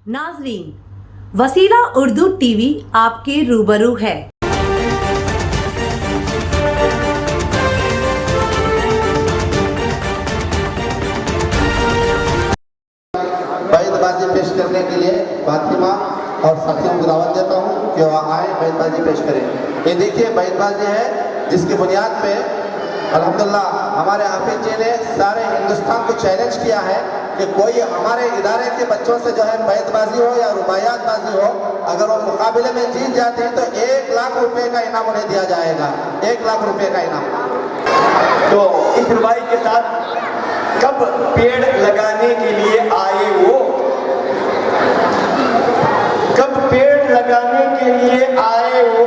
नाजरीन, वसीला उर्दू टीवी आपके रूबरू है। बैतबाजी पेश करने के लिए फातिमा और साथियों को दावत देता हूँ कि वह आए बैतबाजी पेश करें। ये देखिए बैतबाजी है जिसकी बुनियाद पे अल्हम्दुलिल्लाह हमारे हाफिज जी ने सारे हिंदुस्तान को चैलेंज किया है कि कोई हमारे इदारे के बच्चों से जो है बैतबाजी हो या रुबायातबाजी हो, अगर वो मुकाबले में जीत जाते हैं तो 1 लाख रुपए का इनाम उन्हें दिया जाएगा। 1 लाख रुपए का इनाम। तो इस रुबाई के साथ कब पेड़ लगाने के लिए आए वो, कब पेड़ लगाने के लिए आए वो,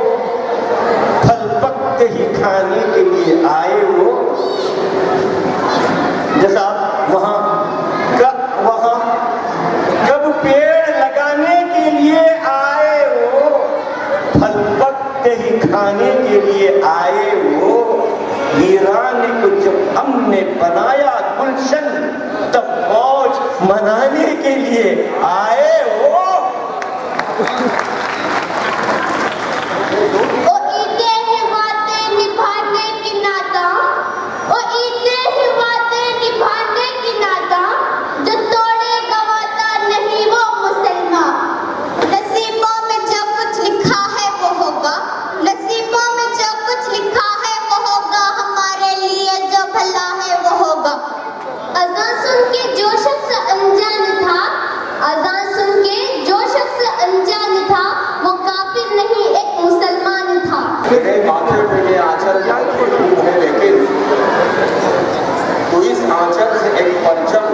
फल पकते ही खाने के लिए आए वो। जैसा वहां कब पेड़ लगाने के लिए आए वो, फल पकते ही खाने के लिए आए वो। वीरान को जब हमने बनाया गुलशन, तब मौज मनाने के लिए आए वो। माथे पे ये आंचल है, लेकिन तो इस आंचल से एक परचम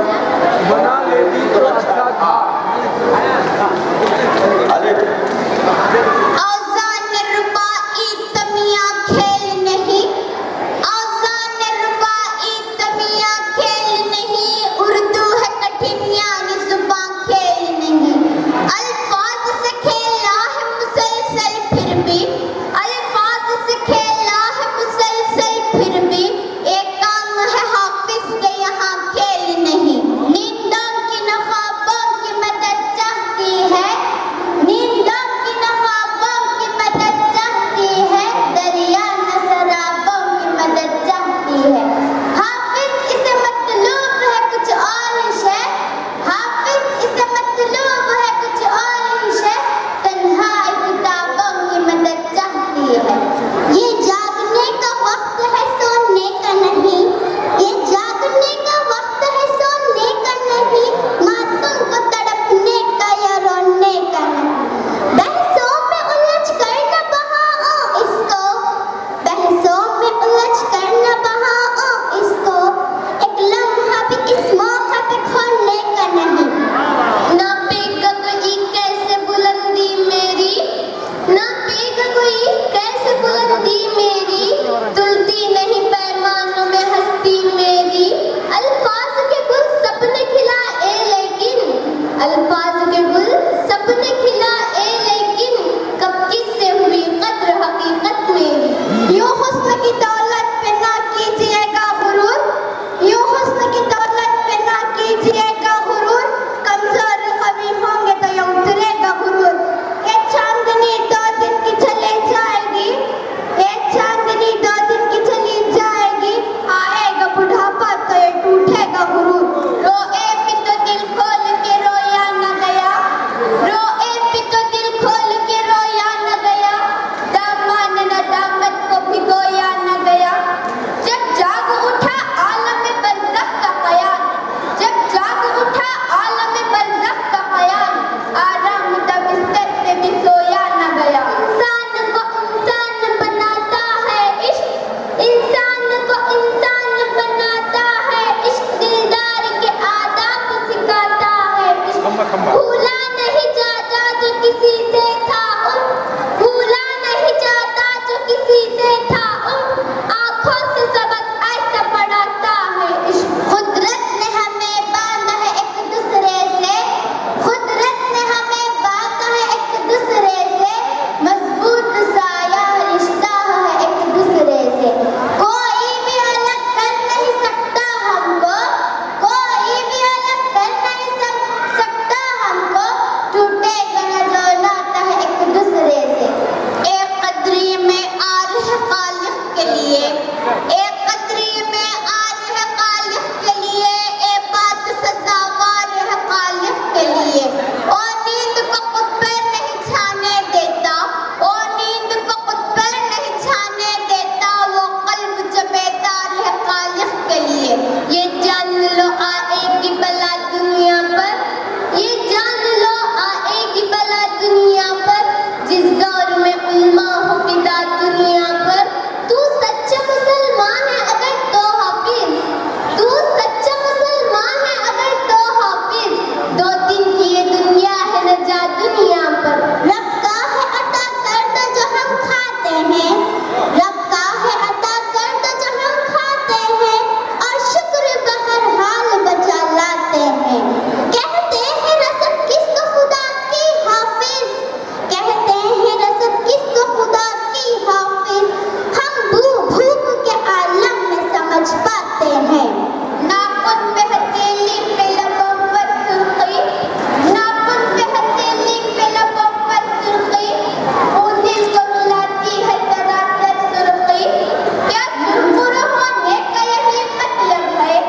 बना लेती तो अच्छा था। अरे हमको दौर में उल्मा हो पिता दुनिया पर, तू सच्चा मुसलमान है अगर तो हाफिज, तू सच्चा मुसलमान है अगर तो हाफिज, 2 दिन की ये दुनिया है न जा दुनिया पर। रब का है अता कर दो जो हम खाते हैं, रब का है अता कर दो जो हम खाते हैं, और शुक्र बहर हाल बचा लाते हैं। कहते हैं रसद किसको खुदा की हाफिज, कहते हैं रसद किसको खुदा की हाफिज, हम भूख के आलम में समझ पाते हैं। नाखून पे हथेली पे लबों पर सुर्खी, नाखून पे हथेली पे लबों पर सुर्खी, वो दिल को रुलाती है सरासर सुर्खी। क्या सुरखुर होने का यही मतलब है,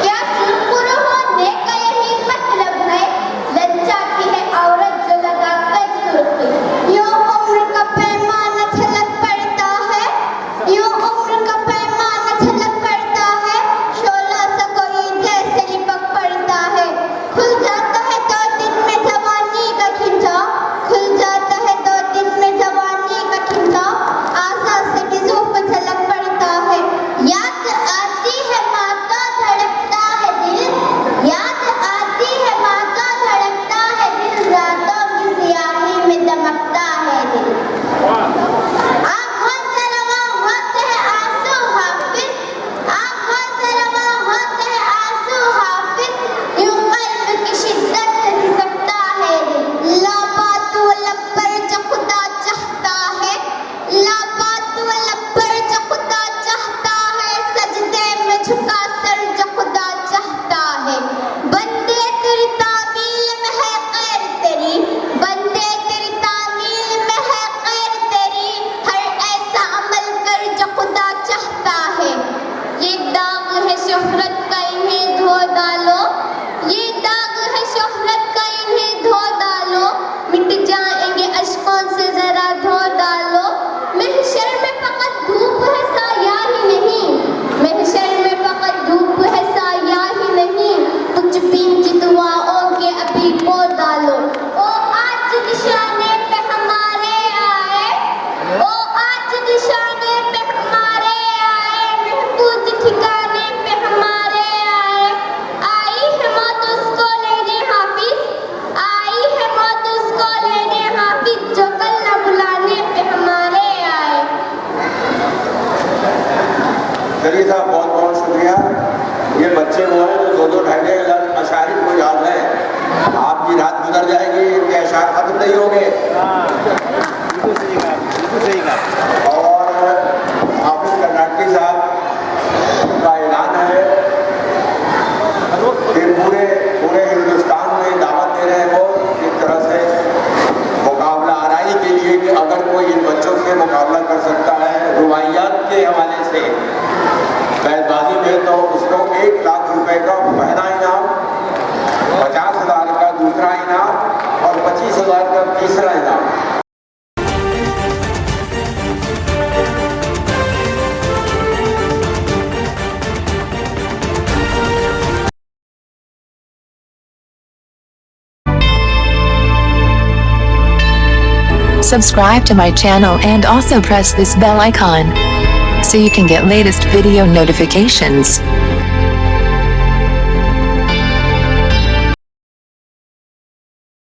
क्या सुरखुर होने का यही मतलब है, लज्जाती है औरत जो लगाकर सुर्खी। यूं उम्र का पैमाना छलक पड़ता है, यूं उम्र का पैमाना छलक पड़ता है, शोला सा कोई जैसे लिपक पड़ता है। खुल जाता है 2 दिन में जवानी का खिंचाव, खुल जाता है 2 दिन में जवानी का खिंचाव, आशा से किसूफ झलक पड़ता है। याद आती है माँ का धड़कता है दिल, याद आती है माँ का धड़कता है दिल, रातों की सियाही में दमकता है दिल। आँखों से रवा होते हैं आंसू हाफिज, आँखों से रवा होते हैं आंसू हाफिज, यूं कल्ब की शिद्दत से सिसकता है दिल। लाबातु लब पर जो खुदा चाहता है, लाबातु लब पर जो खुदा चाहता है, सजदे में झुका सर जो खुदा चाहता है। बंदे तेरी तामील में है खैर तेरी, बंदे तेरी तामील में है खैर तेरी, हर ऐसा अमल कर जो खुदा चाहता है। ये दाग है शोहरत का इन्हें धो डालो, ये दाग है शोहरत का इन्हें धो डालो, मिट जाएंगे अश्कों से जरा धो डालो। महशर में फकत धूप है साया ही नहीं, महशर में फकत धूप है साया ही नहीं, कुछ बीन की दुआओं के अभी बो डालो। ओ आज निशाने पे हमारे आए, ओ आज निशाने पे हमारे आए, महफूज ठिकाने पे हमारे आए। आई है मौत उसको लेने हाफिज, आई है मौत उसको लेने हाफिज, जो कल न बुलाने पे हमारे आए। चलिए साहब, बहुत बहुत शुक्रिया। ये बच्चे वो हैं जो 2-2 ढाई अशारी को याद है। आपकी रात गुजर जाएगी, इनके अशार खत्म नहीं होंगे। और हाफिज कर्नाटकी साहब का ऐलान है कि पूरे हिंदुस्तान में दावत दे रहे हैं वो एक तरह से मुकाबला आराई के लिए कि अगर कोई इन बच्चों से मुकाबला कर सकता है रुबाइयात के हवाले से बैतबाजी में, तो उसको 1 लाख रुपए का पहला इनाम, 50,000 का दूसरा इनाम और 25,000 का तीसरा इनाम। Subscribe to my channel and also press this bell icon so you can get latest video notifications.